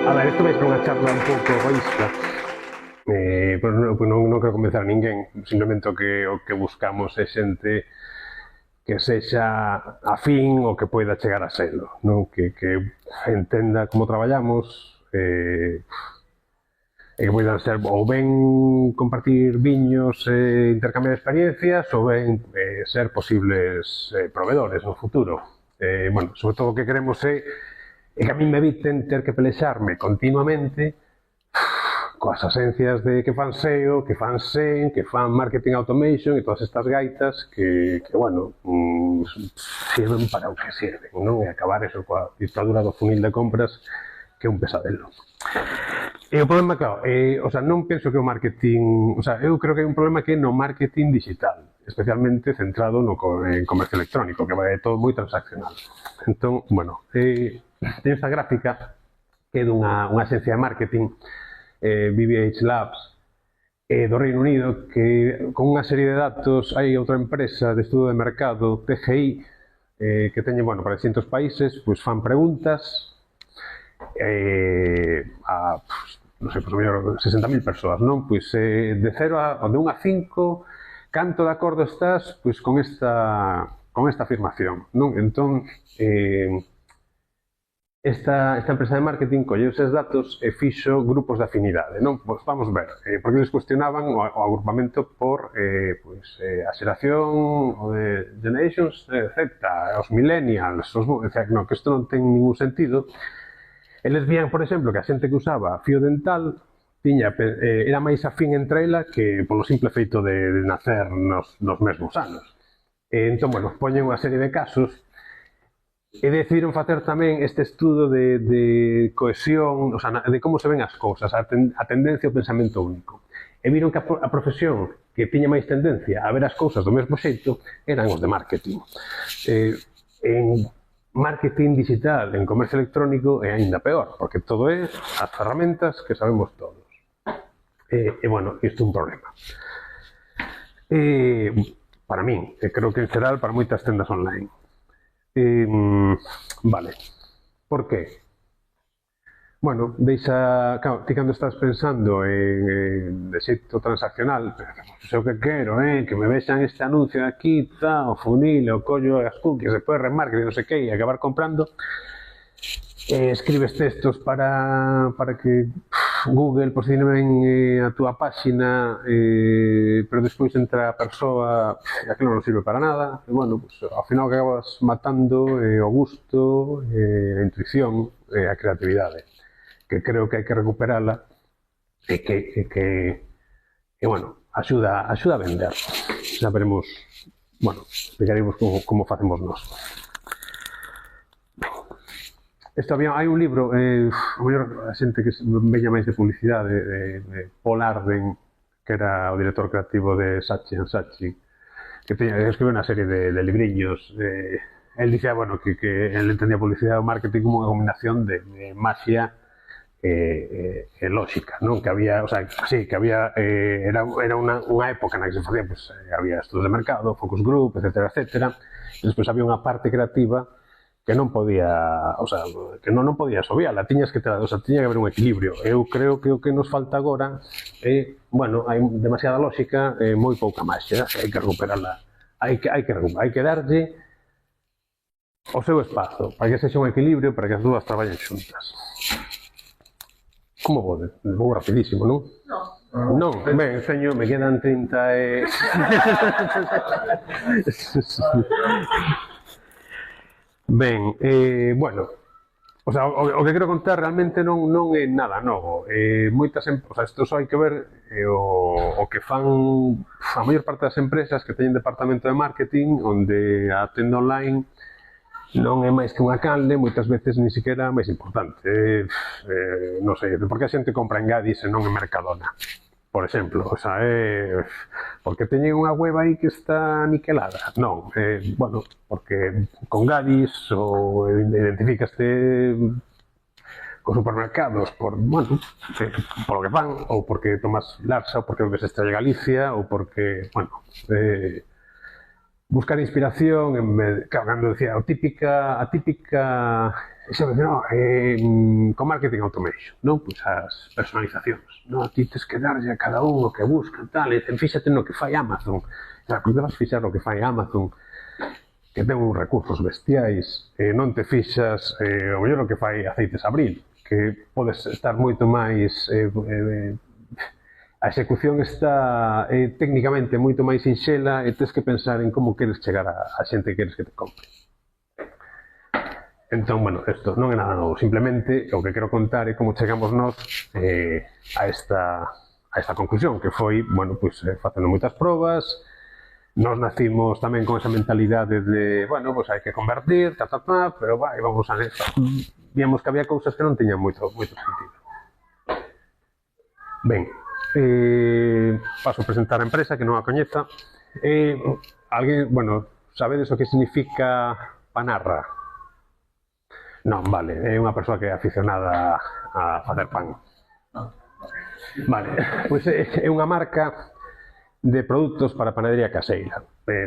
A ver, isto vai ser unha charla un pouco egoísta, non quero convencer a ninguén, simplemente o que buscamos é xente que sexa afín ou que poida chegar a selo, non? Que entenda como traballamos, e que poidan ser ou ben compartir viños e intercambiar experiencias ou ben ser posibles proveedores no futuro. Bueno, sobre todo o que queremos é que a mí me eviten ter que pelexarme continuamente coas asencias de que fan SEO, que fan SEM, que fan Marketing Automation e todas estas gaitas que bueno, sirven para o que sirven, non? E acabar eso coa dictadura do funil de compras que é un pesadelo. E o problema, claro, o sea, non penso que o marketing... O sea, eu creo que hai un problema que é no marketing digital, especialmente centrado en comercio electrónico, que vai todo moi transaccional. Entón, bueno, teño esta gráfica que é dunha agencia de marketing, BBH Labs, do Reino Unido, que con unha serie de datos hai outra empresa de estudo de mercado, TGI, que teñen, bueno, para distintos países, pois fan preguntas a, non sei, pois, mellor 60.000 persoas, non? Pois de 0 a, de 1 a 5, canto de acordo estás pois con esta afirmación, non? Entón, esta empresa de marketing colleu eses datos e fixo grupos de afinidade, non? Pois vamos ver, porque eles cuestionaban o agrupamento por a xeración o de Generations Z, os millennials, non, que isto non ten ningún sentido. Eles vían, por exemplo, que a xente que usaba fío dental era máis afín entre ela que polo simple feito de nacer nos mesmos anos. Entón, bueno, poñen unha serie de casos e decidiron facer tamén este estudo de cohesión, o sea, de como se ven as cousas, a tendencia ao pensamento único. E viron que a profesión que tiña máis tendencia a ver as cousas do mesmo xeito eran os de marketing. En marketing digital, en comercio electrónico, é aínda peor, porque todo é as ferramentas que sabemos todos. E, bueno, isto é un problema. Para min, e creo que en xeral para moitas tendas online. Vale. Por qué? Bueno, claro, ti cando estás pensando en de xeito transaccional, sei o que quero, que me vexan este anuncio aquí, o funil, o collo as cookies, despois remarketing, non sei que, e acabar comprando, escribes textos para que Google posicione ben a túa páxina, pero despois entra a persoa e aquilo non sirve para nada, e bueno, pues, ao final acabas matando o gusto, a intuición, a creatividade, que creo que hai que recuperala e bueno, axuda a vender. Xa veremos, bueno, explicaremos como facemos nós. Hai un libro, a xente que veña máis de publicidade, de Paul Arden, que era o director creativo de Saatchi & Saatchi, que escribeu unha serie de libriños. El dicía, bueno, que el entendía publicidade ou marketing como unha combinación de magia e lógica, non? Que había, o sea, sí, que había, era unha época na que se facía, pues, había estudos de mercado, focus group, etcétera, etcétera, e despois había unha parte creativa que non podía, o sea, que non podías obviala, tiñas que ter, o sea, tiña que haber un equilibrio. Eu creo que o que nos falta agora é, bueno, hai demasiada lógica e moi pouca máxia, hai que recuperarla, hai que darlle o seu espazo, para que sexa un equilibrio, para que as dúas traballen xuntas. Como vode? Vou rapidísimo, non? Non, ben, teño, me quedan 30 e... Ben, bueno, o sea, o que quero contar realmente non é nada novo. Moitas, o sea, isto só hai que ver o que fan a maior parte das empresas que teñen departamento de marketing, onde a tenda online non é máis que unha canle, moitas veces ni siquiera máis importante. Non sei, porque a xente compra en Gadis e non en Mercadona, por exemplo. O sea, porque teñen unha web aí que está niquelada. Non, bueno, porque con Gadis ou identificaste con supermercados por, bueno, por lo que fan, ou porque tomas Larsa, ou porque ves Estrella Galicia, ou porque, bueno, buscar inspiración, claro, cando decía, a típica xa me no, con marketing automation, non? Pois as personalizacións, non? Ti tes que darlle a cada un o que busca, tal, e fíxate no que fai Amazon. Claro, porque vas fixar o que fai Amazon, que ten uns recursos bestiais, non te fixas o mellor o que fai Aceites Abril, que podes estar moito máis... a execución está técnicamente moito máis sinxela e tes que pensar en como queres chegar a xente que queres que te compre. Entón, bueno, isto non é nada novo, simplemente o que quero contar é como chegamos nós a esta conclusión, que foi, bueno, pois facendo moitas probas. Nós nacimos tamén con esa mentalidade de, bueno, pois hai que convertir, pero vai, vamos a eso. Víamos que había cousas que non teñan moito sentido. Ben, paso a presentar a empresa, que non a coñeza. Alguén, bueno, sabedes o que significa Panarra? Non, vale, é unha persoa que é aficionada a facer pan. Vale, pois é unha marca de produtos para panadería caseira.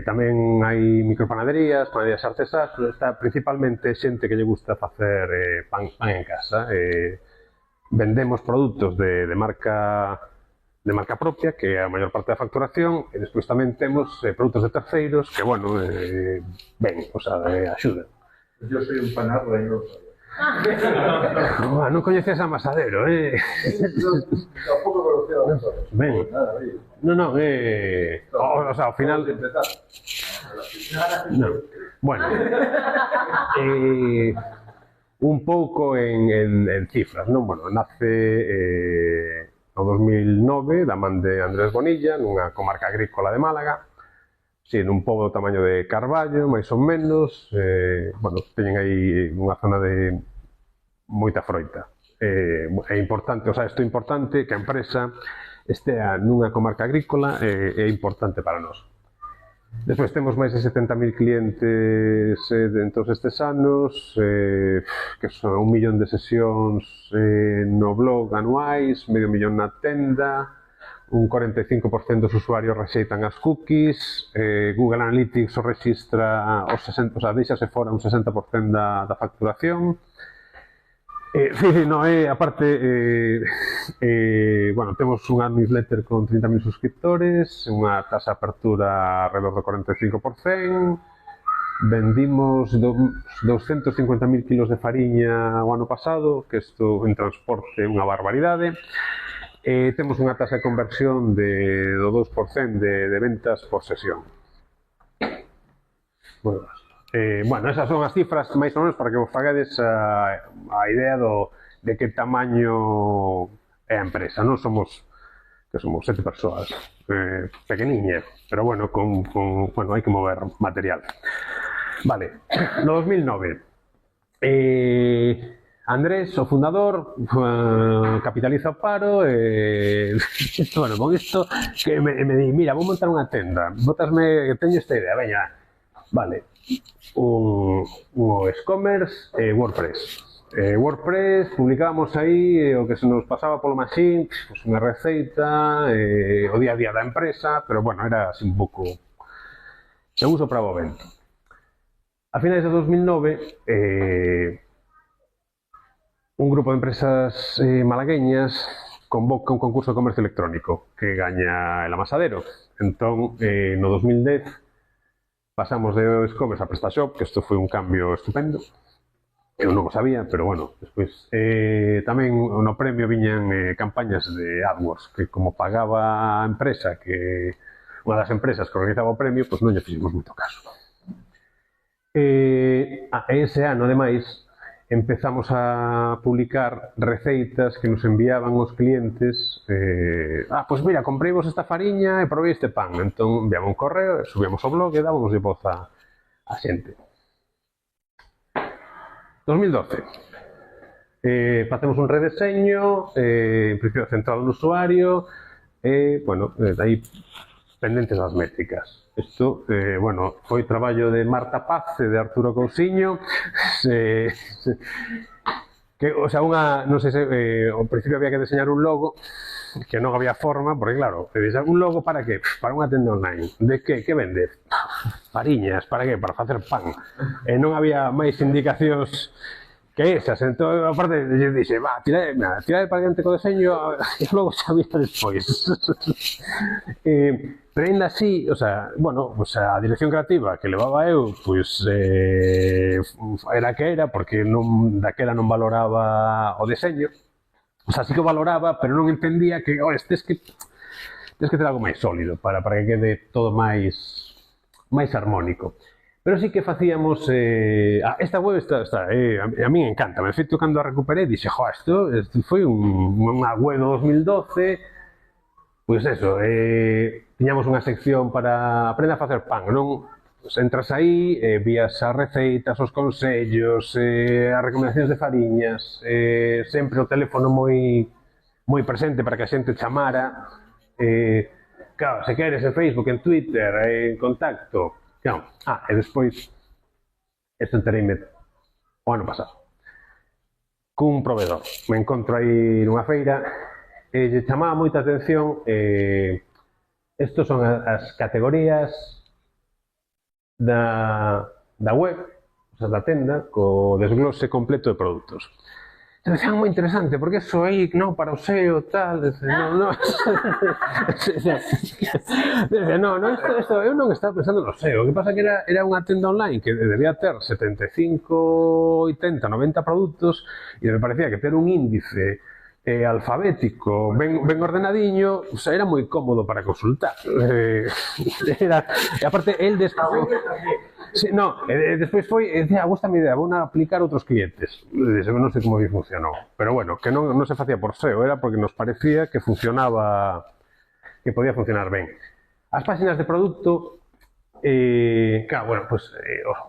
Tamén hai micropanaderías, panaderías artesás, pero está principalmente xente que lle gusta facer pan en casa. Vendemos produtos de marca propia, que é a maior parte da facturación, e despois tamén temos produtos de terceiros que, bueno, ben, o sea, axudan. Yo soy un panarra y no lo sabía. Non coñeces a Masadero, Tampoco conocía a Masadero. Ben, non, o sea, ao final... Non, bueno, un pouco en cifras, non? Bueno, nace no 2009 da man de Andrés Bonilla, nunha comarca agrícola de Málaga, si, nun pobo do tamaño de Carballo, máis ou menos. Bueno, teñen aí unha zona de moita froita. É importante, o sea, isto é importante que a empresa estea nunha comarca agrícola, é importante para nós. Despois temos máis de 70.000 clientes en todos estes anos, que son 1 millón de sesións no blog anuais, medio millón na tenda, un 45% dos usuarios rexeitan as cookies, Google Analytics o rexistra o sea, deixase fora un 60% da facturación. Aparte, bueno, temos unha newsletter con 30.000 suscriptores, unha taxa de apertura alrededor do 45%, vendimos 250.000 kilos de fariña o ano pasado, que isto en transporte é unha barbaridade. Temos unha taxa de conversión do 2% de ventas por sesión. Bueno, esas son as cifras máis ou menos para que vos fagades a idea de que tamaño é a empresa. Non somos 7 persoas, pequeniña, pero bueno, bueno, hai que mover material. Vale, no 2009, Andrés, o fundador, capitaliza o paro bueno, con isto que me di, mira, vou montar unha tenda, botasme, teño esta idea, veña, vale, un e-commerce e WordPress. WordPress, publicábamos aí o que se nos pasaba polo machín, pues unha receita, o día a día da empresa, pero bueno, era así un pouco se uso para o vento. A finais de 2009, un grupo de empresas malagueñas convoca un concurso de comercio electrónico que gaña el Amasadero. Entón, no 2010, pasamos de e-commerce a PrestaShop, que isto foi un cambio estupendo. Eu non o sabía, pero bueno, despois tamén no premio viñan campañas de AdWords, que como pagaba a empresa, que unha das empresas que organizaba o premio, pois non lle fixemos moito caso. Ese ano, ademais, empezamos a publicar receitas que nos enviaban os clientes. Pois mira, comprei-vos esta fariña e provei este pan. Entón, enviamos un correo, subíamos ao blog e dábamos de voz a xente. 2012. Facemos un redeseño, en principio centrado no usuario, bueno, aí pendentes das métricas. Isto, bueno, foi traballo de Marta Paz e de Arturo Cousiño, que, o sea, non sei se, ao principio había que deseñar un logo, que non había forma, porque claro, un logo para que? Para unha tenda online. De que? Que vende? Fariñas, para que? Para facer pan. Non había máis indicacións que esas, entón, aparte, lle dixe, va, tirade para diante co deseño e logo xa vista despois. Pero ainda así, o sea, bueno, pues a dirección creativa que levaba eu, pois era que era, porque non, daquela non valoraba o deseño. O sea, sí que o valoraba, pero non entendía que, tens que ter algo máis sólido para que quede todo máis armónico. Pero sí que facíamos... esta web está a mí encanta. De feito, cando a recuperei, dixe, isto foi unha web do 2012. Pois eso, tiñamos unha sección para aprender a facer pan, non? Pues entras aí, vías as receitas, os consellos, as recomendacións de fariñas, sempre o teléfono moi presente para que a xente chamara. Claro, se queres en Facebook, en Twitter, en contacto. Claro. E despois, isto entereime o ano pasado, cun proveedor. Me encontro aí nunha feira e lle chamaba moita atención. Estos son as categorías da web, o sea, da tenda, co desglose completo de produtos. E decían moi interesante, porque eso aí, non, para o SEO, tal, non, isto, eu non estaba pensando no SEO, o que pasa que era unha tenda online que debía ter 75, 80, 90 produtos, e me parecía que ter un índice alfabético, ben ordenadiño, o sea, era moi cómodo para consultar. E aparte, el después... Sí, no, despois foi, decía, gusta a mi idea, vou a aplicar outros clientes. Non sei como funcionou, pero bueno, que non se facía por SEO, era porque nos parecía que funcionaba, que podía funcionar ben. As páxinas de produto, claro, bueno, pues,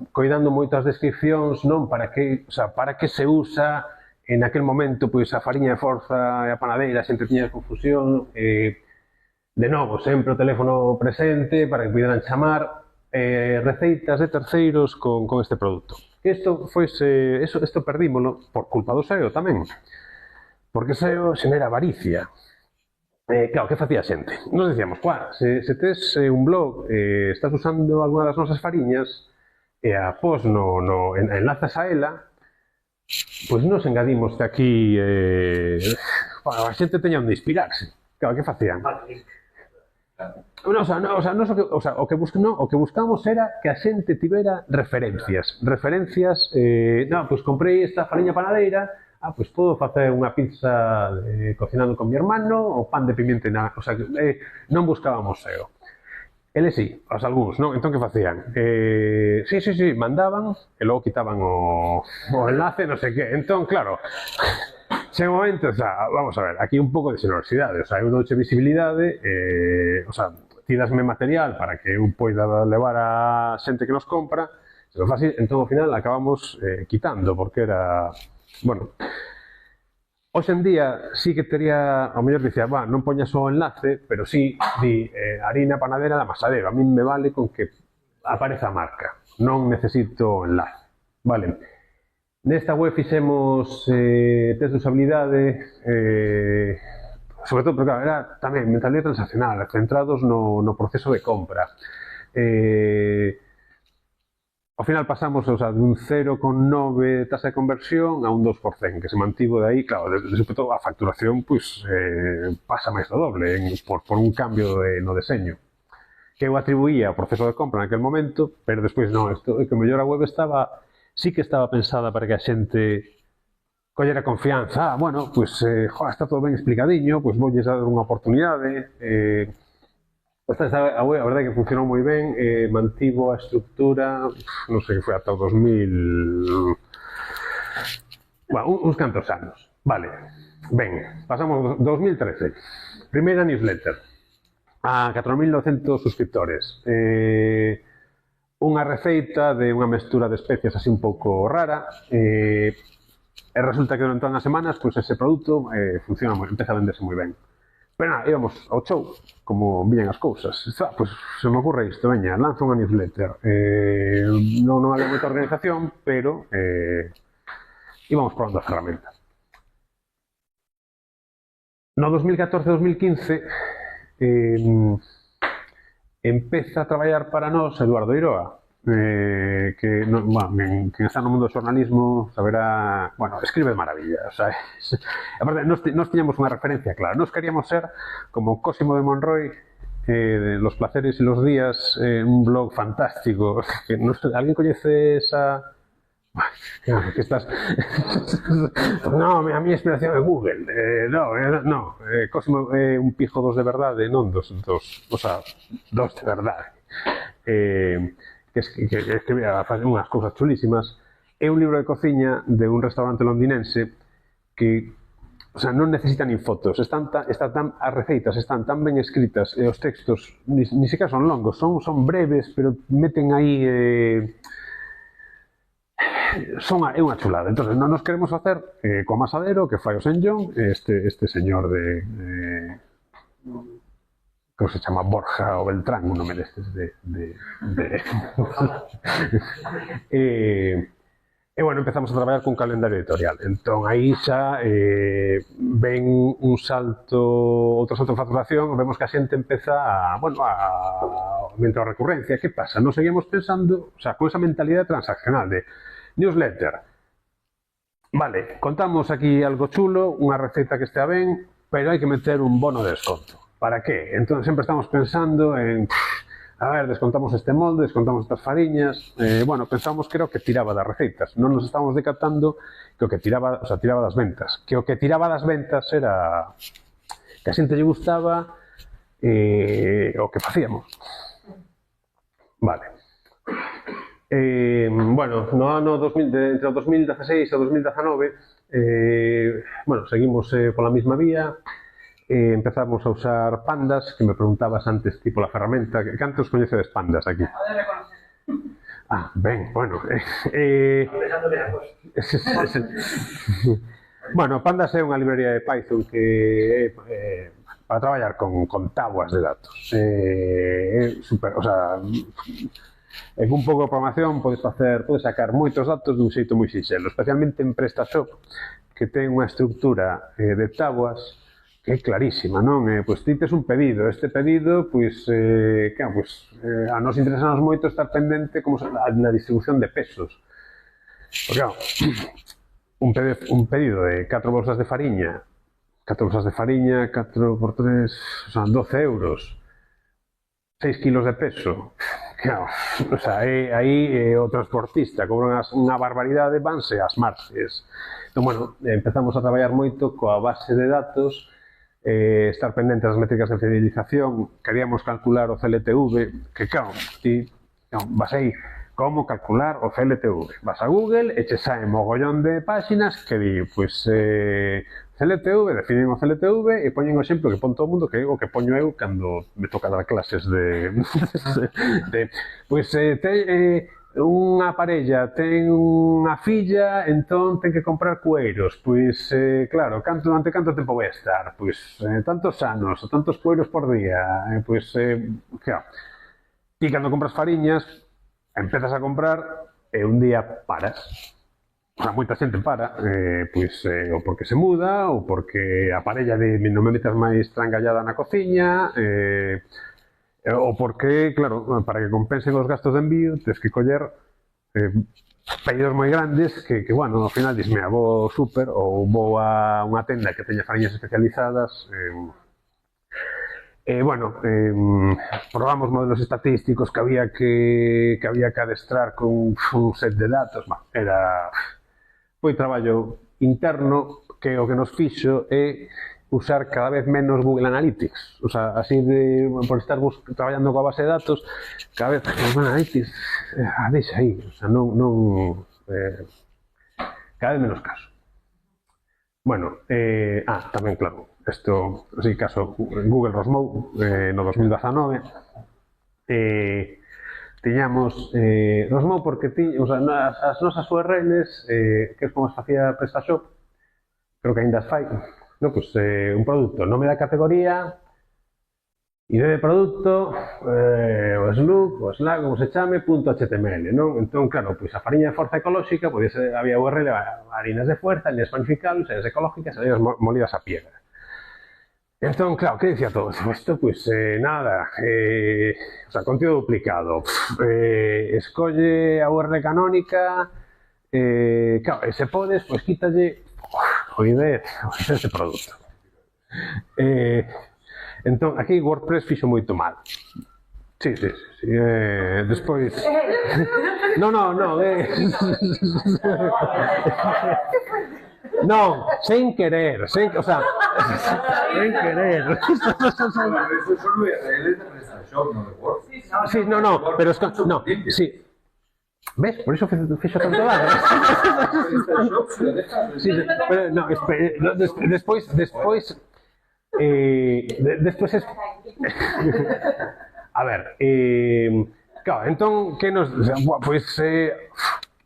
coidando moitas descripcións, non, para que se usa en aquel momento, pois, a fariña de forza e a panadeira, sempre tiña confusión, de novo, sempre o teléfono presente, para que puderan chamar, receitas de terceiros con este produto. Isto perdímolo por culpa do SEO tamén, porque SEO xenera avaricia. Claro, que facía a xente? Nos dicíamos, se tes un blog, estás usando alguna das nosas fariñas e após enlazas a ela, pois nos engadimos que aquí a xente teña onde inspirarse. Claro, que facían? O que buscamos era que a xente tivera referencias. Pois comprei esta fariña panadeira, pois podo facer unha pizza cocinando con mi hermano, ou pan de pimienta e nada. O sea, non buscábamos SEO. Eles sí, algúns, non? Entón, que facían? Sí, mandaban, e logo quitaban o enlace, non sei que. Entón, claro... Chega un momento, vamos a ver, aquí un pouco de xenerosidade, eu douche visibilidade, ti dasme material para que eu poida levar a xente que nos compra, se non fácil, entón ao final acabamos quitando, porque era, bueno, hoxe en día sí que tería, ao mellor dicía, non poñas o enlace, pero sí, di, harina panadera da Masadero, a min me vale con que apareza a marca, non necesito enlace, vale? Nesta web fixemos test de usabilidade, sobre todo porque era tamén mentalidade transaccional, centrados no proceso de compra. Ao final pasamos dun 0,9 tasa de conversión a un 2%, que se mantivo de aí, claro, sobre todo a facturación pasa máis do doble por un cambio no deseño. Que eu atribuía ao proceso de compra naquele momento, pero despois non, que mellor a web sí que estaba pensada para que a xente collera confianza. Bueno, pois, está todo ben explicadiño, pois voulles dar unha oportunidade. A web, a verdade que funcionou moi ben, mantivo a estructura, non sei, foi ata o 2000... Bueno, uns cantos anos. Vale, ben, pasamos 2013. Primeira newsletter, a 4.900 suscriptores. Unha receita de unha mestura de especias así un pouco rara, e resulta que durante unhas semanas ese produto empeza a venderse moi ben. Pero nada, íbamos ao show, como viñan as cousas. Pois se me ocurre isto, veña, lanzo unha newsletter. Non había moita organización, pero íbamos probando as ferramentas. No 2014-2015 empeza a traballar para nós Eduardo Iroa, que bueno, quen está no mundo do xornalismo saberá, bueno, escribe de maravilla, o sea, aparte, nos tiñamos unha referencia clara, nos queríamos ser como Cosimo de Monroy, de Los placeres y los días, un blog fantástico, que ¿alguien coñece esa...? Que estás... No, a mi inspiración é Google. No, Cosimo é un pijo dos de verdade, non dos de verdade. Que escribía unhas cousas chulísimas. É un libro de cociña de un restaurante londinense que, o sea, non necesita nin fotos, as receitas están tan ben escritas e os textos ni siquiera son longos, son breves, pero meten aí é unha chulada. Entón, non nos queremos facer co amasadero que fai o Sen John, este señor que se chama Borja o Beltrán, un nome destes e bueno, empezamos a traballar cun calendario editorial. Entón, aí xa ven outro salto de facturación, vemos que a xente empeza a aumentar a recurrencia. Que pasa? Nos seguimos pensando, o sea, con esa mentalidade transaccional de newsletter. Vale, contamos aquí algo chulo, unha receta que estea ben, pero hai que meter un bono de desconto. Para que? Entón, sempre estamos pensando en... A ver, descontamos este molde, descontamos estas fariñas... bueno, pensamos que era o que tiraba das receitas. Non nos estamos decatando que o que tiraba, tiraba das ventas. Que o que tiraba das ventas era... que a xente lle gustaba o que facíamos. Vale. Bueno, no ano entre o 2016 e o 2019, bueno, seguimos pola mesma vía. Empezamos a usar pandas, que me preguntabas antes, tipo la ferramenta. Cantos coñecedes pandas aquí? Ah, ben, bueno. Bueno, pandas é unha librería de Python que para traballar con tábuas de datos. Super, o sea, en un pouco de programación podes sacar moitos datos dun xeito moi sinxelo, especialmente en PrestaShop, que ten unha estructura de tábuas que é clarísima, non? Pois ti tes un pedido, este pedido, pois, a nos interesanos moito estar pendente como na distribución de pesos. Porque, claro, un pedido de 4 bolsas de fariña, 4 por 3, o sea, 12 euros, 6 kilos de peso, claro, o sea, aí o transportista cobra unha barbaridade, vanse as marxes. Entón, bueno, empezamos a traballar moito coa base de datos, estar pendentes das métricas de fidelización, queríamos calcular o CLTV, que claro, ti vas aí, como calcular o CLTV? Vas a Google e che sae mogollón de páxinas que di, pois, CLTV, definen o CLTV e poñen o exemplo que pon todo o mundo, que é o que poño eu cando me toca dar clases pois, unha parella ten unha filla, entón ten que comprar cueiros. Pois, claro, durante canto tempo vai estar? Pois, tantos anos, tantos cueiros por día. Pois, claro, ti cando compras fariñas, empezas a comprar e un día paras. O sea, moita xente para, pois, ou porque se muda, ou porque a parella de non me metas máis trangallada na cociña, ou porque, claro, para que compensen os gastos de envío, tens que coller pedidos moi grandes que, bueno, ao final disme, vou ao súper ou vou a unha tenda que teña fariñas especializadas. Bueno, probamos modelos estatísticos que había que adestrar con un set de datos. Foi traballo interno que o que nos fixo é usar cada vez menos Google Analytics. O sea, así por estar traballando coa base de datos, cada vez Google Analytics, deixa aí, o sea, cada vez menos caso. Bueno, tamén, claro, isto, así, caso, Google Rosmou, no 2019, tiñamos Rosmou porque as nosas URLs, que é como as facía PrestaShop, creo que ainda as fai, no, pues, un produto, nome da categoría, ID de producto, o slug, o slag, como se chame, .html, non? Entón, claro, pois a fariña de forza ecolóxica, había URL, harinas de fuerza, harinas panificables, harinas ecológicas, harinas molidas a piedra. Entón, claro, que dicía todo isto? Pois nada, o sea, contido duplicado, escolle a URL canónica, claro, e se podes, pois quítalle o ID dese produto. Entón, aquí WordPress fixo moito mal. Sí. Despois... Non, non, sen querer, o sea, sen querer. Eso son URLs de PrestaShop, no de Word. Sí, pero es que, no, sí. ¿Ves? Por eso fixo tanto dano. PrestaShop se lo deja. Sí, pero no, despois es... A ver, claro, entón, que nos... Pois,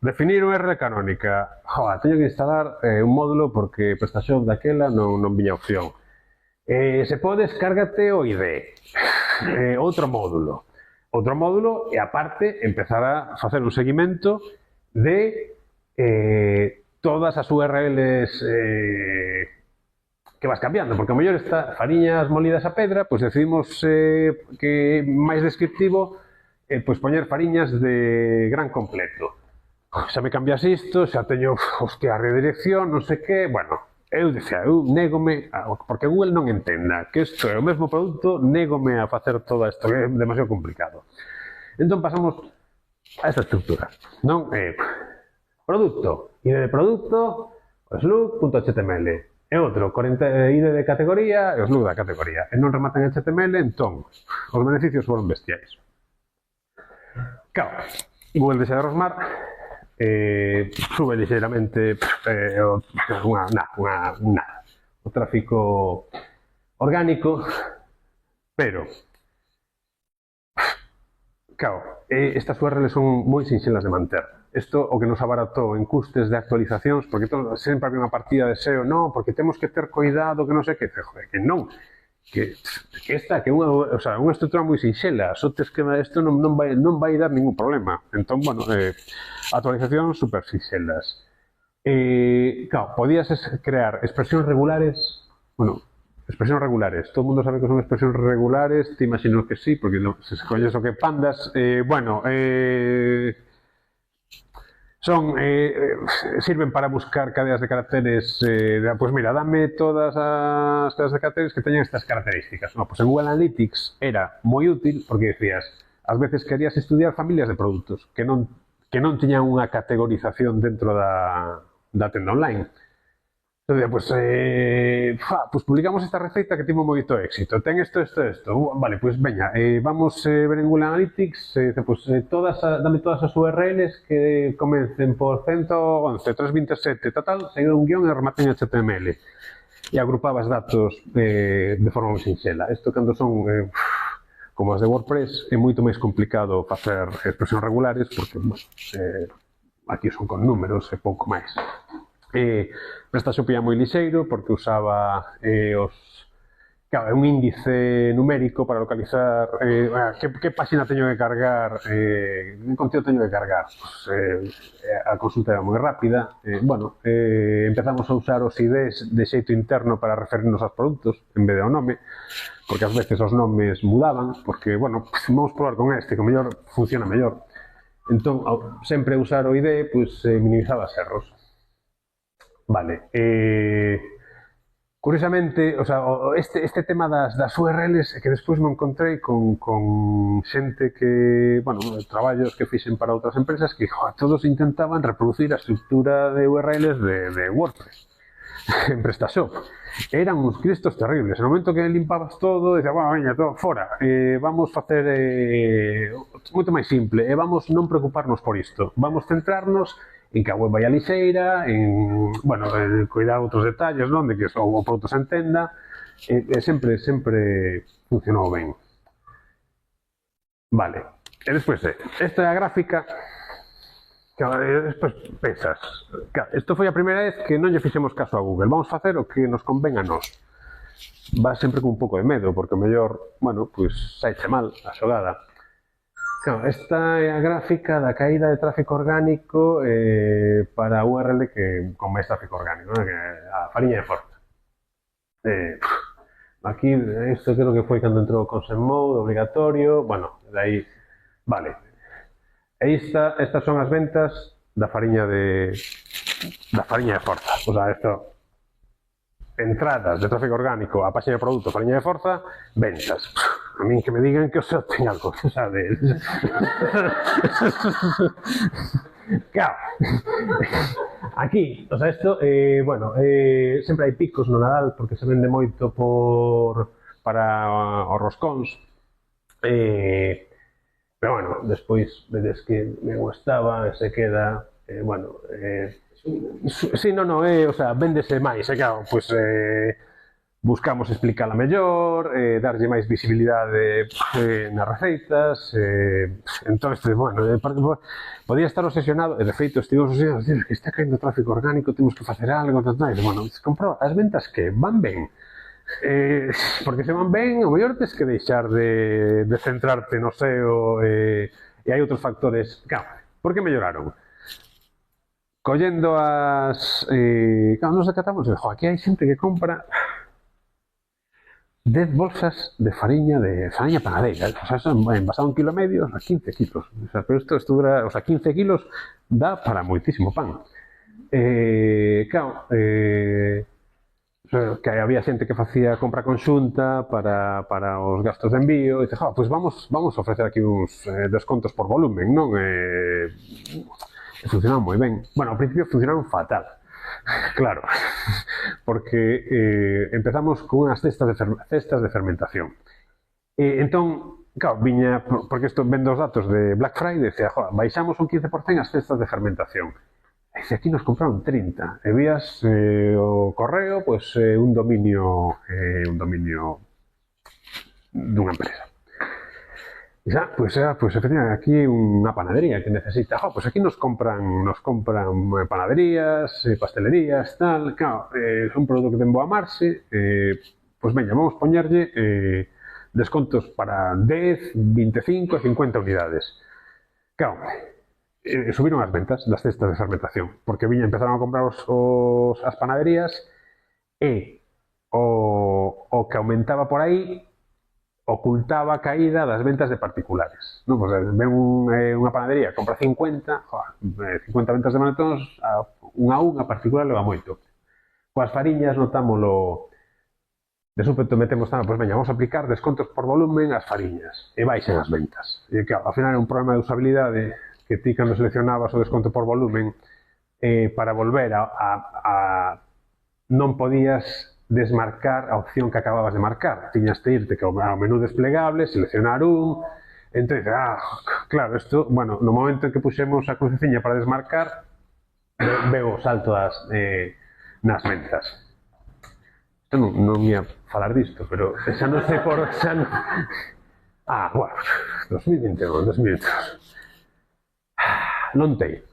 definir URL canónica. Joder, teño que instalar un módulo porque PrestaShop daquela non viña opción. Se pode, descárgate o ID. Outro módulo e aparte empezar a facer un seguimento de todas as URLs que vas cambiando, porque ao mellor está fariñas molidas a pedra, pois decidimos que máis descriptivo pois poñer fariñas de gran completo. Xa me cambias isto, xa teño, hostia, a redirección, non sei que, bueno, eu négome, porque Google non entenda que isto é o mesmo produto, négome a facer todo isto, que é demasiado complicado. Entón pasamos a esta estructura, non? Produto, ID de produto, slug.html, e outro, ID de categoría e o slug da categoría, e non rematan en HTML, entón, os beneficios foron bestiais. Claro, Google deixa de rosmar, sube ligeiramente o tráfico orgánico, pero claro, estas URLs son moi sinxelas de manter. Isto o que nos abaratou en custes de actualizacións, porque sempre había unha partida de SEO, non, porque temos que ter cuidado, que non sei que, joder, que non, que esta, que é unha estrutura moi sinxela, só tes que isto non vai dar ningún problema. Entón, bueno, actualizacións super sinxelas. Claro, podías crear expresións regulares, bueno, expresións regulares, todo o mundo sabe que son expresións regulares, te imagino que sí, porque se escolles o que pandas, bueno, sirven para buscar cadeas de caracteres, pues mira, dame todas as cadeas de caracteres que teñan estas características. No, pues en Google Analytics era moi útil porque decías, ás veces querías estudiar familias de produtos que non tiñan unha categorización dentro da tenda online. Entón, pues publicamos esta receita que tivo moito éxito. Ten isto. Vale, pues veña, vamos ver en Google Analytics, dame todas as URLs que comencen por 111, 327, tal, seguido un guión e rematen HTML. E agrupabas datos de forma moi sinxela. Isto cando son como as de WordPress é moito máis complicado facer expresións regulares porque aquí son con números e pouco máis. PrestaShop é moi lixeiro porque usaba claro, un índice numérico para localizar que páxina teño que cargar, que contido teño que cargar. A consulta era moi rápida. Bueno, empezamos a usar os IDs de xeito interno para referirnos aos produtos en vez de ao nome, porque ás veces os nomes mudaban, porque, bueno, vamos probar con este, que o mellor funciona mellor. Entón, sempre usar o ID, minimizaba os erros. Vale, curiosamente, o sea, este tema das URLs que despois me encontrei con xente que, bueno, traballos que fixen para outras empresas que, todos intentaban reproducir a estructura de URLs de WordPress en PrestaShop. Eran uns cristos terribles. No momento que limpabas todo, decía, bueno, veña, todo fora, vamos facer moito máis simple, e vamos non preocuparnos por isto, vamos centrarnos en que a web vai a lixeira, en, bueno, cuidar outros detalles, non? De que o produto se entenda, sempre funcionou ben. Vale, e despois, esta é a gráfica, que despois pensas, isto foi a primeira vez que non lle fixemos caso a Google, vamos facer o que nos conven a nós. Va sempre con un pouco de medo, porque o mellor, bueno, pois saiche mal a xogada. Claro, esta é a gráfica da caída de tráfico orgánico para a URL con máis tráfico orgánico, que a fariña é forte. Aquí, isto creo que foi cando entrou con Senmode, obrigatorio, bueno, dai, vale. E estas son as ventas da fariña de Forza. O sea, isto, entradas de tráfico orgánico á página de produto fariña de Forza, ventas. A min que me digan que o SEO ten algo, sabes? Claro. Aquí, o sea, isto, bueno, sempre hai picos no Nadal porque se vende moito para os roscóns. Pero bueno, despois vedes que me gustaba, se queda, bueno, sí, non, o sea, véndese máis, claro, pois buscamos explicala mellor, darlle máis visibilidade nas receitas, entón, bueno, podía estar obsesionado, e de feito estivemos obsesionados, que está caendo tráfico orgánico, temos que facer algo, bueno, compro as ventas que van ben, porque se van ben, o mellor tens que deixar de centrarte no SEO, e hai outros factores, claro, por que melloraron? Collendo as... claro, nos decatamos, aquí hai xente que compra 10 bolsas de fariña panadeira, o sea, son envasado 1,5 kg a 15 kilos, o sea, pero isto dura, o sea, 15 kilos dá para moitísimo pan. Claro, que había xente que facía compra conxunta para os gastos de envío, e dice, pois vamos ofrecer aquí uns descontos por volumen, non? E funcionaron moi ben. Bueno, ao principio funcionaron fatal. Claro, porque empezamos con unhas cestas de fermentación. Entón, claro, viña, porque isto vendo os datos de Black Friday, decía, baixamos un 15% as cestas de fermentación. E aquí nos compraron 30. E vías o correo, pois un dominio dunha empresa. E xa, pois efectivamente, aquí unha panadería que necesita, pois aquí nos compran panaderías, pastelerías, tal, claro, son produto que ten boa marxe, pois veña, vamos poñerlle descontos para 10, 25 e 50 unidades. Claro, subiron as ventas das cestas de fermentación, porque empezaron a comprar as panaderías e o que aumentaba por aí ocultaba a caída das ventas de particulares. Non? Pues, ven unha panadería, compra 50, 50 ventas de manetóns, unha particular leva moito. Coas fariñas notámoslo, de súpeto metemos tamén, pois veña, vamos a aplicar descontos por volumen ás fariñas, e baixen as ventas. E claro, ao final é un problema de usabilidade que ti cando seleccionabas o desconto por volumen, para volver non podías desmarcar a opción que acababas de marcar. Tiñas que irte ao menú desplegable, seleccionar un, entón, claro, isto, bueno, no momento en que puxemos a cruceciña para desmarcar, veo o salto nas ventas. Isto non ia falar disto, pero xa non sei por... bueno, 2021. Non tei.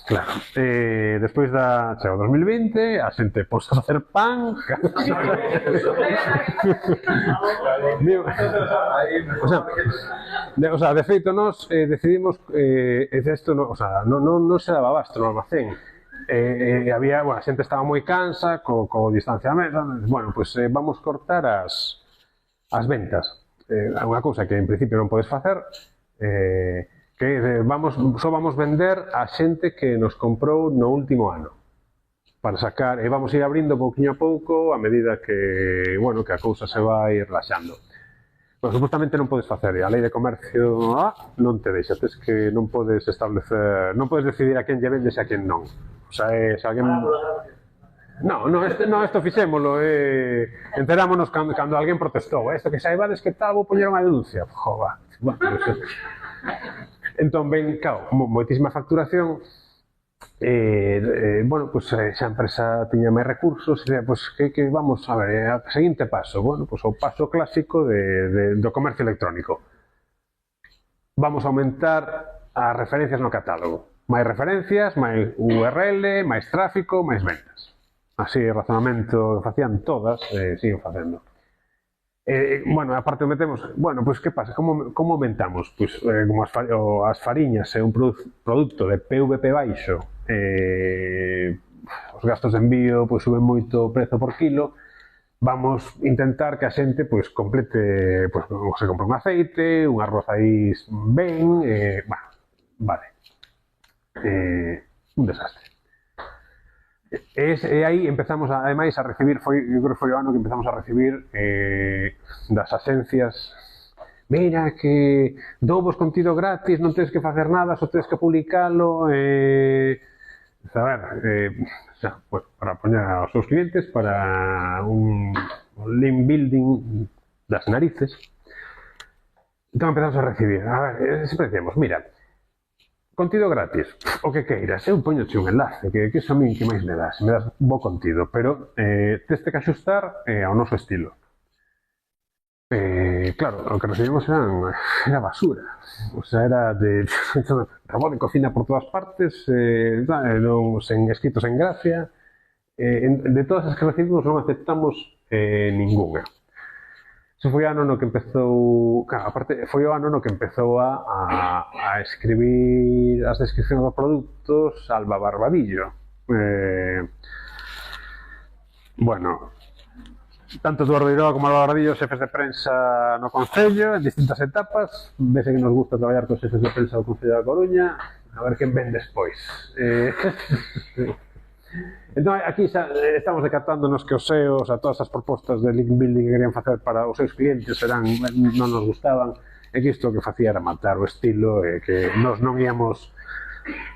Claro, despois chega o 2020, a xente posa a facer pan. O sea, de feito, nós decidimos isto non se daba abasto no almacén. Había, a xente estaba moi cansa co distanciamento, bueno, pois vamos cortar as ventas. Unha cousa que en principio non podes facer, que só vamos vender a xente que nos comprou no último ano para sacar, e vamos ir abrindo pouquinho a pouco a medida que, bueno, que a cousa se vai relaxando. Bueno, supostamente non podes facer, a lei de comercio non te deixa, tes que non podes establecer, non podes decidir a quen lle vendes e a quen non. O sea, se alguén... Isto fixémolo, enterámonos cando alguén protestou, isto que saibades que tal, vou poñer unha denuncia. Jova, bueno, entón, ben, claro, moitísima facturación, bueno, pois xa a empresa tiña máis recursos, e pois que vamos a ver, o seguinte paso, bueno, pois o paso clásico do comercio electrónico. Vamos a aumentar as referencias no catálogo. Máis referencias, máis URL, máis tráfico, máis ventas. Así, o razonamento que facían todas, siguen facendo. Bueno, aparte metemos, bueno, pois que pasa, como aumentamos? Pois como as fariñas é un produto de PVP baixo, os gastos de envío pois suben moito o prezo por kilo, vamos intentar que a xente pois, complete, pois, se compre un aceite, un arroz aí ben, bueno, vale. Un desastre. E aí empezamos, ademais, a recibir, eu creo que foi o ano que empezamos a recibir das axencias, mira que douvos contido gratis, non tens que facer nada, só tens que publicalo, a ver, bueno, para poñer aos seus clientes para un link building das narices. Entón empezamos a recibir, a ver, sempre decíamos, mira, contido gratis, o que queiras, eu poñoche un enlace, que iso a min que máis me das bo contido, pero teste que axustar ao noso estilo. Claro, o que recibimos era basura, o sea, era de robot de cocina por todas partes, sen escritos en gracia, de todas as que recibimos non aceptamos ninguna. Iso foi o ano no que empezou, claro, aparte, foi o ano no que empezou a escribir as descripcións dos produtos Alba Barbadillo. Bueno, tanto Eduardo Iroa como Alba Barbadillo, xefes de prensa no Concello, en distintas etapas. Vese que nos gusta traballar cos xefes de prensa do Concello da Coruña, a ver quen ven despois. Entón, aquí xa estamos decatándonos que os SEOs, a todas as propostas de link building que querían facer para os seus clientes non nos gustaban, e que isto que facía era matar o estilo, e que nós non íamos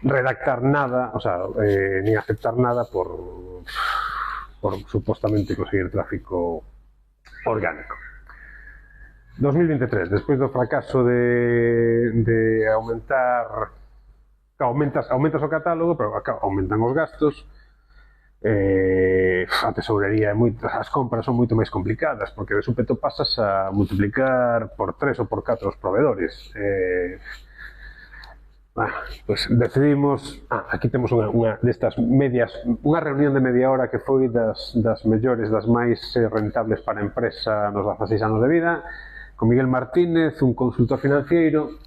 redactar nada, o sea, ni aceptar nada por supostamente conseguir tráfico orgánico. 2023, despois do fracaso de aumentar, aumentas o catálogo, pero aumentan os gastos, a tesourería as compras son moito máis complicadas, porque de súpeto pasas a multiplicar por 3 ou por 4 os proveedores. Pues decidimos, aquí temos unha destas medias, unha reunión de media hora que foi das mellores, das máis rentables para a empresa nos 16 anos de vida, con Miguel Martínez, un consultor financiero,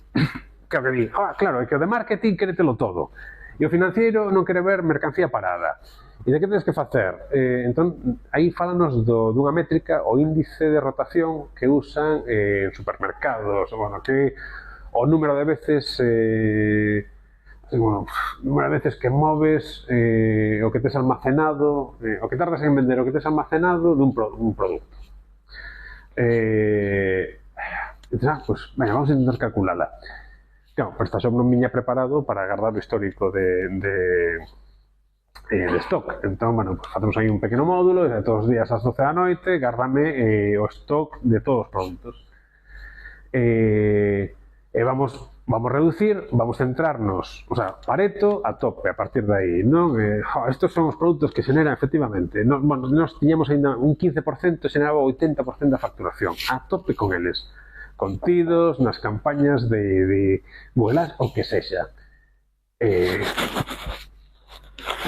que di, claro, é que o de marketing queretelo todo, e o financiero non quere ver mercancía parada. E de que tens que facer? Entón, aí fálanos dunha métrica, o índice de rotación que usan en supermercados, bueno, que o número de veces que moves, o que tes almacenado, o que tardas en vender, o que tes almacenado dun produto. Pues, venga, vamos a intentar calcularla. Claro, PrestaShop non viña preparado para agardar o histórico de stock. Entón, bueno, pues facemos aí un pequeno módulo, e todos os días ás 12 da noite, gardame o stock de todos os produtos. Vamos reducir, vamos centrarnos, o sea, Pareto a tope a partir de aí, non? Estos son os produtos que xeneran, efectivamente, nos tiñamos ainda un 15%, xeneraba o 80% da facturación, a tope con eles, contidos, nas campañas de Google Ads, o que sexa.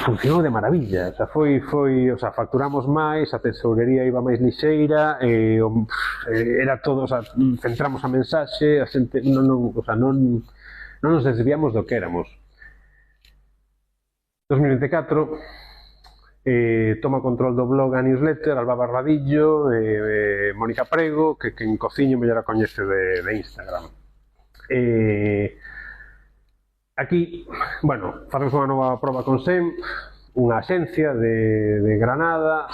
Funcionou de maravilla, o sea, facturamos máis, a tesourería iba máis lixeira, era todo, o sea, centramos a mensaxe, a xente, non nos desviamos do que éramos. 2024, toma control do blog a newsletter, Alba Barbadillo, Mónica Prego, que en cociño mellor a coñece de Instagram. Aquí, bueno, facemos unha nova proba con SEM, unha axencia de Granada,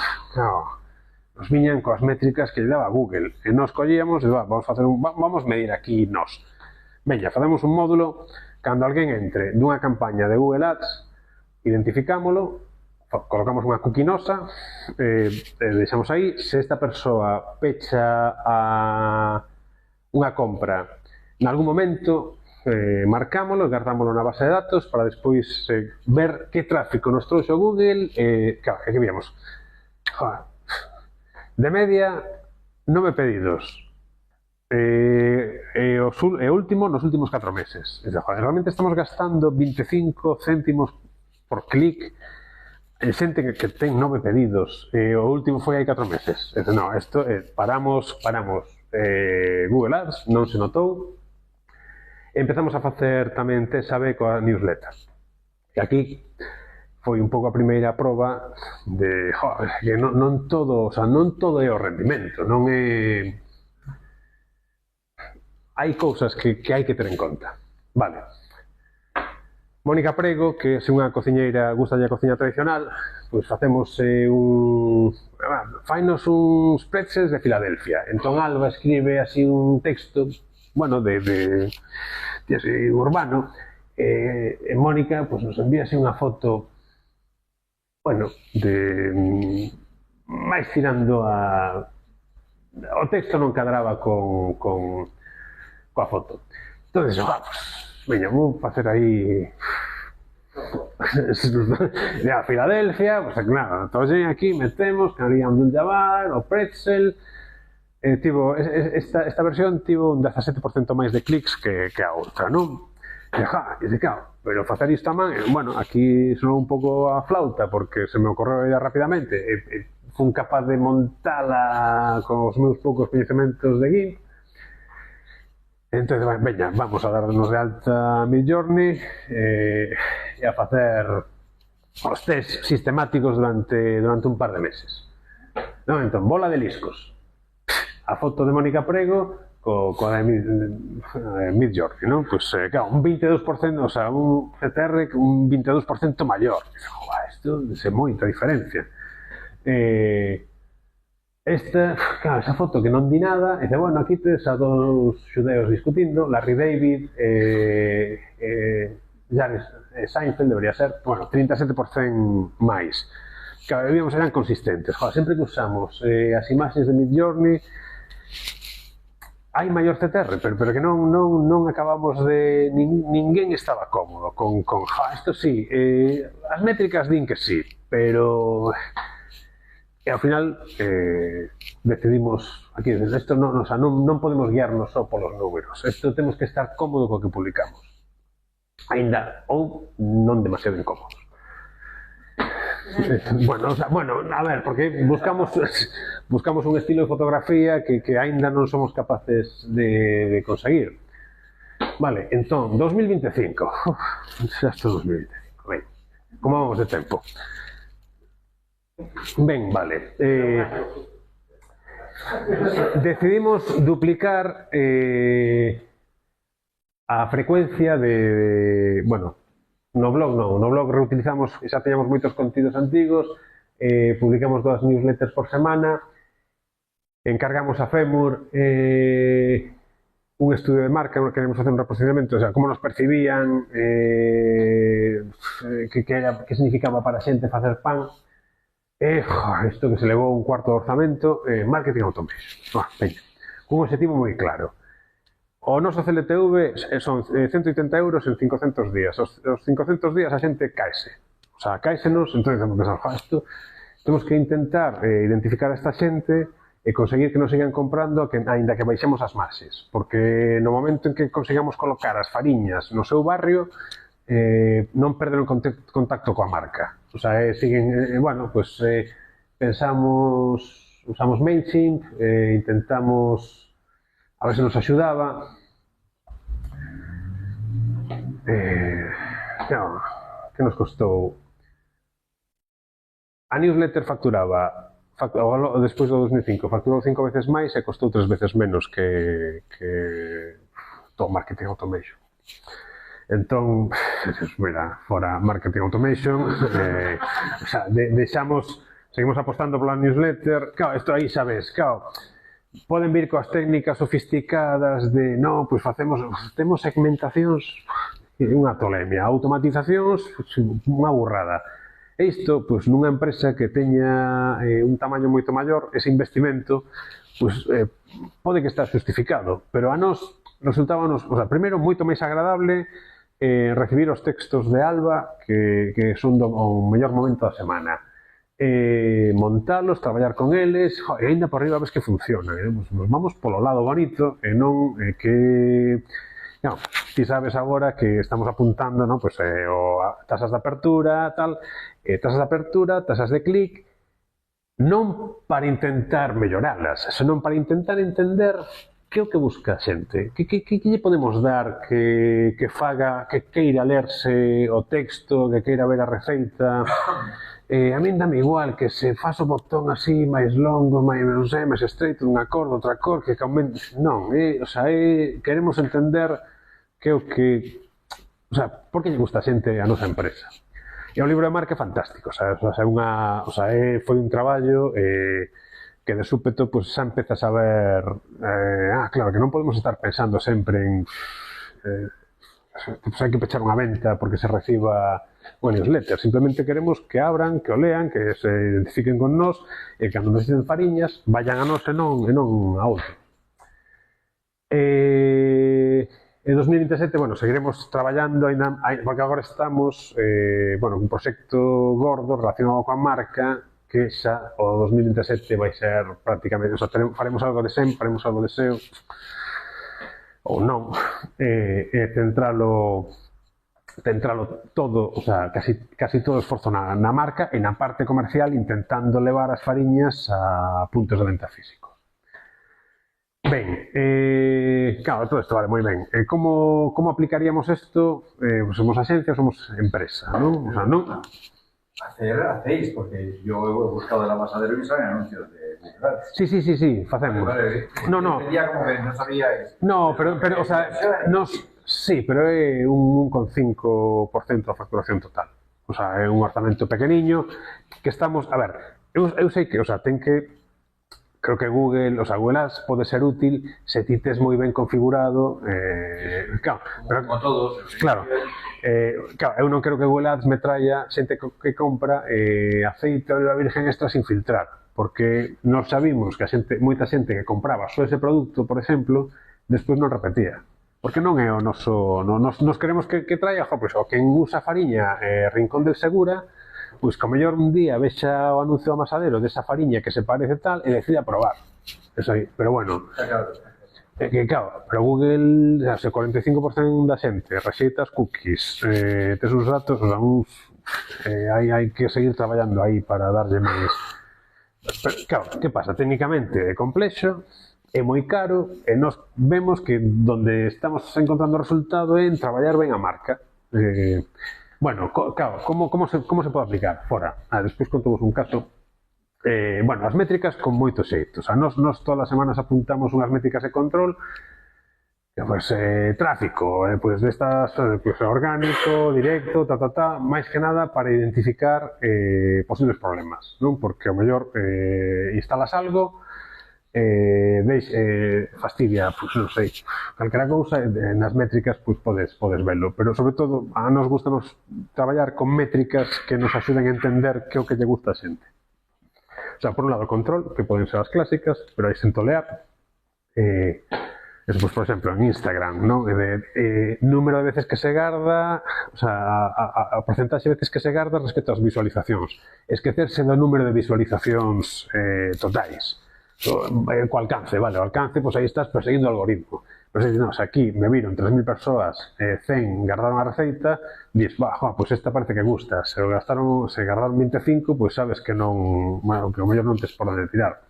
nos viñan coas métricas que lle daba Google, e nos collíamos, e vamos medir aquí nós. Veña, facemos un módulo, cando alguén entre dunha campaña de Google Ads, identificámolo, colocamos unha cookie nosa, deixamos aí, se esta persoa pecha unha compra nalgún momento, marcámolo, guardámolo na base de datos para despois ver que tráfico nos trouxo Google, claro, que víamos, de media 9 pedidos, e último nos últimos 4 meses. Realmente estamos gastando 25 céntimos por clic en xente que ten 9 pedidos, o último foi hai 4 meses. Non, isto, paramos Google Ads, non se notou. Empezamos a facer tamén test A/B coa newsletter. E aquí foi un pouco a primeira proba de que non todo é o rendimento, non é... Hai cousas que hai que ter en conta. Vale. Mónica Prego, que é unha cociñeira, gustalle a cociña tradicional, pois facemos fainos uns pretzels de Filadelfia. Entón Alba escribe así un texto, bueno, de así, urbano, e Mónica pois nos envía así unha foto, bueno, de máis tirando a... O texto non cadraba coa foto. Entón, veña, vou facer aí a Filadelfia, pues claro, todos aquí metemos, que harían un llevar, o pretzel, esta versión tivo un 17% máis de clics que a outra, non? E claro, pero facer isto a man, bueno, aquí sonou un pouco a flauta, porque se me ocorreu a idea rapidamente, fun capaz de montala con os meus poucos coñecementos de GIMP. Entón, veña, vamos a darnos de alta a Midjourney e a facer os test sistemáticos durante un par de meses. Non, entón, bola de liscos. A foto de Mónica Prego coa de Midjourney, non? Pois, claro, un 22%, o sea, un CTR un 22% maior. Isto é moita diferencia. Claro, esa foto que non di nada, e dice, bueno, aquí tes a dos xudeos discutindo, Larry David Jerry Seinfeld debería ser, bueno, 37% máis. Claro, debíamos eran consistentes. Joder, sempre que usamos as imaxes de Midjourney hai maior CTR, pero que non acabamos de... Ninguén estaba cómodo con isto sí, as métricas din que sí, pero... E ao final decidimos, aquí, isto non podemos guiarnos só polos números, isto temos que estar cómodo co que publicamos, aínda ou non demasiado incómodos. Bueno, a ver, porque buscamos un estilo de fotografía que aínda non somos capaces de conseguir. Vale, entón, 2025, xa está 2025, ben, como vamos de tempo? Ben, vale. Decidimos duplicar a frecuencia de... Bueno, no blog reutilizamos, xa teñamos moitos contidos antigos, publicamos 2 newsletters por semana, encargamos a Femur un estudio de marca, queremos facer un reposicionamento, o sea, como nos percibían, que significaba para a xente facer pan. Isto que se levou un cuarto de orzamento, marketing automation. Un objetivo moi claro. O noso CLTV son 180 euros en 500 días. Os 500 días a xente caese. O sea, caésenos, entón temos que pensar, temos que intentar identificar a esta xente e conseguir que nos sigan comprando aínda que baixemos as marxes. Porque no momento en que consigamos colocar as fariñas no seu barrio, non perden o contacto coa marca. O sea, bueno, pues pensamos, usamos MailChimp, intentamos, a ver se nos axudaba. Que nos costou? A newsletter facturaba, despois do 2005, facturou 5 veces máis e costou 3 veces menos que todo marketing automation. Entón, mira, fora marketing automation, o sea, seguimos apostando pola newsletter. Claro, isto aí xa ves, claro, poden vir coas técnicas sofisticadas de, no, pois temos segmentacións, unha tolemia, automatizacións, unha burrada. E isto, pois, nunha empresa que teña un tamaño moito maior, ese investimento, pois, pode que está justificado, pero a nós resultábanos, o sea, primeiro, moito máis agradable recibir os textos de Alba, que son o mellor momento da semana. Montalos, traballar con eles, e ainda por arriba ves que funciona. Nos vamos polo lado bonito, e non que... Non, ti sabes agora que estamos apuntando, non, pois, tasas de apertura, tal, tasas de apertura, tasas de clic, non para intentar melloralas, senón para intentar entender que é o que busca a xente? Que lle podemos dar que faga, que queira lerse o texto, que queira ver a receita? A min dame igual que se faz o botón así máis longo, máis estreito, dunha cor, outra cor, que aumente... Non, queremos entender que é o que... O sea, por que lle gusta a xente a nosa empresa? E o libro de marca é fantástico, foi un traballo que de súpeto pues, xa empezas a ver claro, que non podemos estar pensando sempre en pues hai que pechar unha venta porque se reciba unha newsletter, simplemente queremos que abran, que o lean, que se identifiquen con nós e que cando necesiten fariñas vayan a nós e non a outro. En 2027, bueno, seguiremos traballando, porque agora estamos, un proxecto gordo relacionado coa marca, que xa o 2027 vai ser prácticamente, faremos algo de SEM, faremos algo de SEO, ou non, centralo todo, casi todo o esforzo na marca e na parte comercial intentando levar as fariñas a puntos de venta físicos. Ben, claro, todo isto vale moi ben. Como aplicaríamos isto? Somos agencia ou somos empresa, non? Hacéis, porque yo he buscado la Masadero y salen anuncios de Google. Sí, facemos. Vale. No. Entendía como que no sabíais. No, pero sí, pero é un 1,5% da facturación total. O sea, é un orzamento pequeniño que estamos... A ver, eu sei que, ten que... Creo que Google Ads pode ser útil se ti tes moi ben configurado, claro, pero, como todos. Claro, eu non quero que Google Ads me traia xente que compra aceite de oliva virgen extra sin filtrar, porque nós sabimos que moita xente que compraba só ese produto, por exemplo, despois non repetía. Porque non é o noso... Nos queremos que traia, o quen usa fariña Rincón del Segura, pois que ao mellor un día vexa o anuncio amasadero desa fariña que se parece tal e decida probar. Eso aí, pero bueno... Claro, pero Google, o 45% da xente rexeita as cookies, tes uns datos, hai que seguir traballando aí para darlle máis... Pero, claro, que pasa? Técnicamente é complexo, é moi caro, e nós vemos que onde estamos encontrando o resultado é en traballar ben a marca. Bueno, claro, como se pode aplicar? Fora. Despois contamos un caso. As métricas con moitos xeitos. Nos todas as semanas apuntamos unhas métricas de control, tráfico, destas, orgánico, directo, máis que nada para identificar posibles problemas, non? Porque ao mellor instalas algo, fastidia, non sei, calquera cousa, nas métricas podes verlo, pero sobre todo a nos gusta traballar con métricas que nos axuden a entender que é o que lle gusta a xente. O sea, por un lado control, que poden ser as clásicas, pero hai sen tolear. Eso, por exemplo, en Instagram, non? Número de veces que se garda, o sea, a porcentaxe de veces que se garda respecto ás visualizacións. Esquecerse do número de visualizacións totais. Co alcance, vale, o alcance, pois aí estás perseguindo o algoritmo. Pero se aquí me viron 3.000 persoas, 100 gardaron a receita, dis, pois esta parece que gusta. Se gardaron 25, pois sabes que non, que o mellor non tes por onde tirar.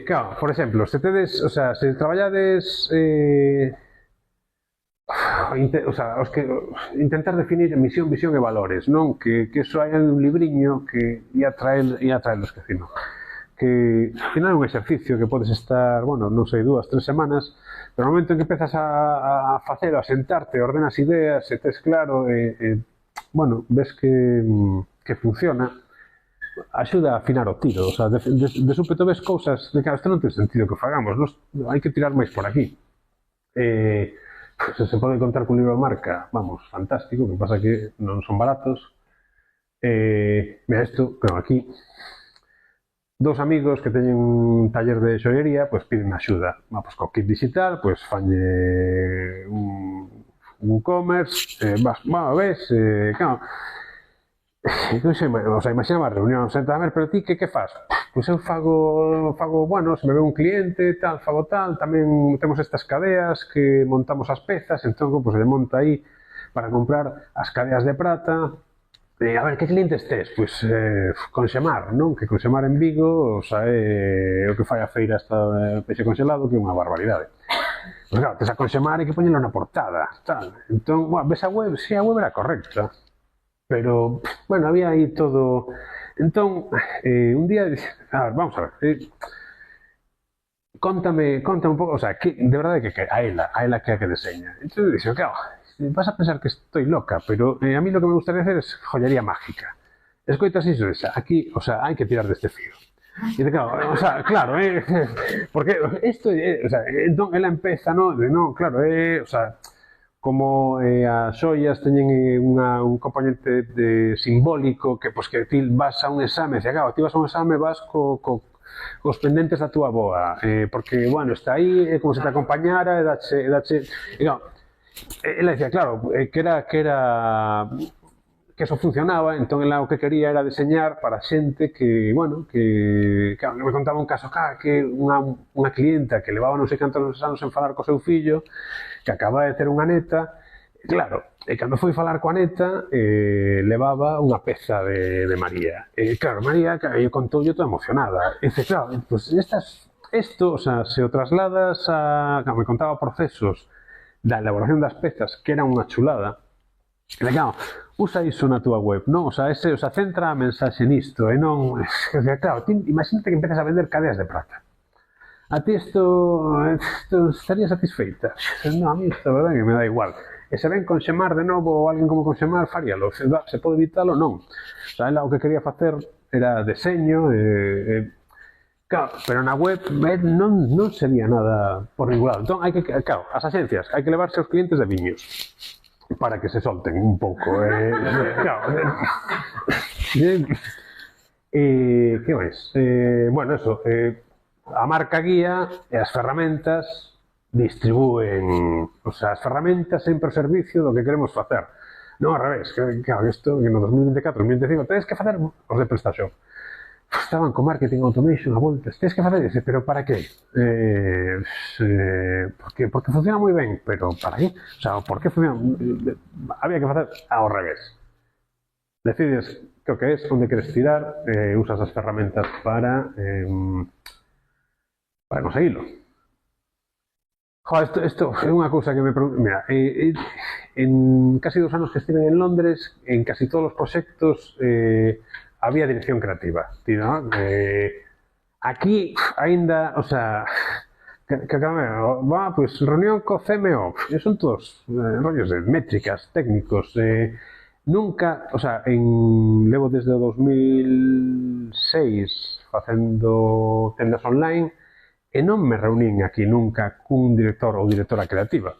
Claro, por exemplo, se traballades intentar definir misión, visión e valores, non? Que iso hai un libriño que ia traer os que fino. Que ao final é un exercicio que podes estar, non sei, 2, 3 semanas, pero no momento en que empezas a facelo, a sentarte, ordenas ideas, e tes claro, ves que funciona, axuda a afinar o tiro. O sea, de súpeto ves cousas de que isto non ten sentido que fagamos, hai que tirar máis por aquí. Se pode contar cun libro de marca, fantástico, que pasa que non son baratos. Mira isto, creo aquí, dous amigos que teñen un taller de xoiería, pois piden axuda. Co kit digital, pois fanlle un e-commerce, claro, imagina a reunión, a ver, pero ti que faz? Pois eu fago, se me ve un cliente, fago tal, tamén temos estas cadeas que montamos as pezas, entón, pois se monta aí para comprar as cadeas de prata, A ver, que clientes tes? Pois Conxemar, non? Que Conxemar en Vigo, o sea, é o que fai a feira esta peixe conxelado, que é unha barbaridade. Pois claro, tes a Conxemar e que poñelo na portada, tal. Entón, bueno, ves a web, si a web era correcta, pero, bueno, había aí todo... Entón, un día, a ver, vamos a ver, Contame un pouco, o sea, que, de verdade que a ela que é a que deseña. Entón, dixo, claro, vas a pensar que estoy loca, pero a mí lo que me gustaría hacer es joyería mágica. Escoitas iso, aquí, o sea, hai que tirar deste fío. E claro, o sea, claro, porque isto, o sea, entón ela empeza, no, claro, o sea, como as xoias teñen un componente simbólico que, pues, que ti vas a un exame, e claro, ti vas a un exame, vas cos pendentes da túa boa, porque, bueno, está aí, é como se te acompañara, e dache, e claro, ela dicía, claro, que eso funcionaba, entón ela o que quería era deseñar para xente que, bueno, que claro, me contaba un caso, que unha clienta que levaba non sei cantos anos en falar co seu fillo, que acaba de ter unha neta, claro, e cando foi falar coa neta, levaba unha peza de María. E claro, María contoulle toda emocionada. E dice, claro, pues isto, o sea, se o trasladas a... Claro, me contaba procesos da elaboración das pezas, que era unha chulada. E claro, usa iso na túa web, non? O sea, centra a mensaxe nisto, e non... Claro, imagínate que empezas a vender cadeas de prata. A ti isto estaría satisfeita? Non, a mí isto, a verdade, que me dá igual. E se ven Conxemar de novo ou alguén como Conxemar, faríalo. Se pode evitalo, non. O sea, ela o que quería facer era deseño, claro, pero na web non sería nada por ningún lado. Entón, claro, as axencias, hai que levarse os clientes de viños para que se solten un pouco. Claro. Que máis? Bueno, eso, a marca guía e as ferramentas distribúen, o sea, as ferramentas sempre ao servicio do que queremos facer. Non ao revés, claro, isto que no 2024, 2025, tedes que facer os de PrestaShop. Estaban con marketing automation a voltas, tedes que facer ese, pero para que? Porque funciona moi ben, pero para que? O sea, por que funciona? Había que facer ao revés. Decides que o que é, onde queres tirar, usas as ferramentas para conseguilo. Isto é unha cousa que me pregunto. Mira, en casi 2 anos que estive en Londres, en casi todos os proxectos había dirección creativa. ¿No? Aquí, aínda, o sea, pues reunión co CMO, son todos rollos de métricas, técnicos. Nunca, o sea, levo desde o 2006 facendo tendas online, e non me reunín aquí nunca cun director ou directora creativa.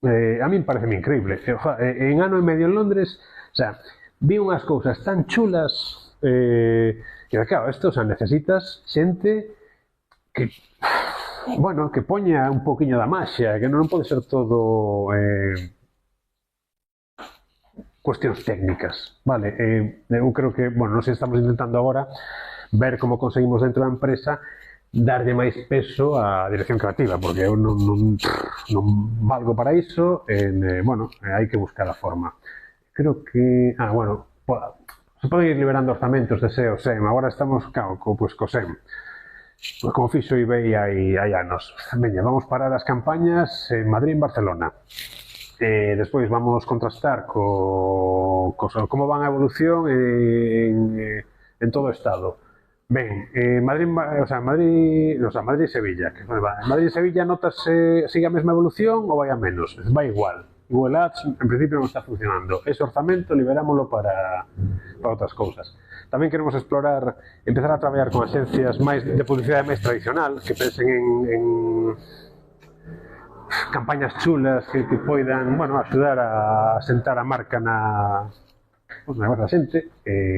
A min parece increíble. En ano e medio en Londres, o sea, vi unhas cousas tan chulas que, claro, isto, o sea, necesitas xente que, bueno, que poña un poquinho da maxia, que non pode ser todo cuestións técnicas, vale? Eu creo que, bueno, nos estamos intentando agora ver como conseguimos dentro da empresa darlle máis peso á dirección creativa, porque eu non valgo para iso, bueno, hai que buscar a forma. Creo que, bueno, se poden ir liberando orzamentos de SEO, SEM, agora estamos, claro, co SEM, como fixo eBay hai anos. Veña, vamos parar as campañas en Madrid e en Barcelona. Despois vamos contrastar como van a evolución en todo o Estado. Ben, Madrid e Sevilla. Madrid e Sevilla notase, sigue a mesma evolución ou vai a menos? Vai igual. Google Ads, en principio, non está funcionando. Ese orzamento liberámoslo para outras cousas. Tamén queremos empezar a traballar con axencias máis de publicidade máis tradicional, que pensen en campañas chulas que poidan, bueno, axudar a sentar a marca na voz da xente.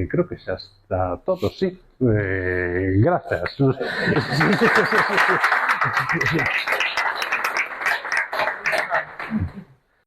Creo que xa está todo, sí. Grazas.